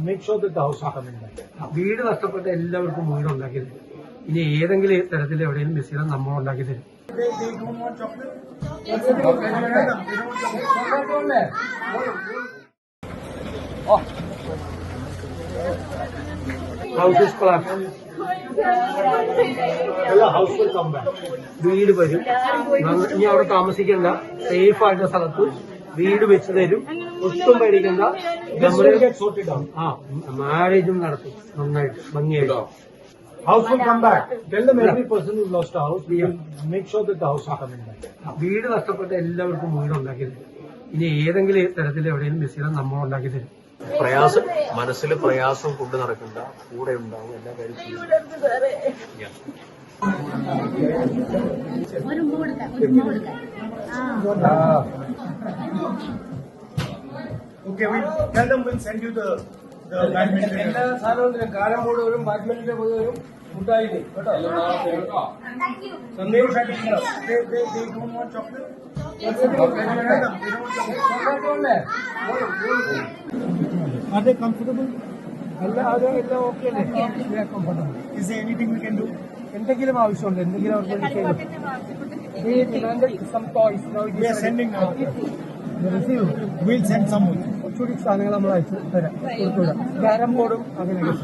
Make sure that the house are coming back. വീട് നഷ്ടപ്പെട്ട എല്ലാവർക്കും വീട് ഉണ്ടാക്കി തരും. ഇനി ഏതെങ്കിലും തരത്തിൽ എവിടെയെങ്കിലും മിസ് ചെയ്താൽ നമ്മൾ ഉണ്ടാക്കി തരും. House is collapsed. House will come back. വീട് വരും. ഇനി അവിടെ താമസിക്കേണ്ട, സേഫ് ആയിട്ടുള്ള സ്ഥലത്ത് വീട് വെച്ച് തരും. ഒട്ടും പേടിക്കണ്ട. മാരേജും നടത്തും നന്നായിട്ട് ഭംഗിയായിട്ട്. House will come back. Tell them every person who lost a house, we will make sure that the house are coming back. വീട് നഷ്ടപ്പെട്ട എല്ലാവർക്കും വീട് ഉണ്ടാക്കി തരും. ഇനി ഏതെങ്കിലും തരത്തിൽ എവിടെയെങ്കിലും മിസ് ചെയ്താൽ നമ്മൾ ഉണ്ടാക്കി തരും. പ്രയാസം മനസ്സിൽ പ്രയാസം കൊണ്ട് നടക്കണ്ട, കൂടെ ഉണ്ടാവും എല്ലാ കാര്യത്തിലും. Okay, we tell them we'll send you the badminton. എല്ലാ സാധനവും കാരം ബോർഡ് വരും, ബാഡ്മിന്റന്റെ പോയി വരും, മുട്ടായി കേട്ടോ. Sandeep they don't want chocolate. Are they comfortable? എല്ലാം ഓക്കെ അല്ലേ? Is there anything we can do? എന്തെങ്കിലും ആവശ്യമുണ്ട്? എന്തെങ്കിലും അവർക്ക് some toys. We are sending now. We'll send someone. കുറച്ചുകൂടി സാധനങ്ങൾ നമ്മൾ അയച്ചു തരാം. ക്യാരം ബോർഡും അങ്ങനെയൊക്കെ.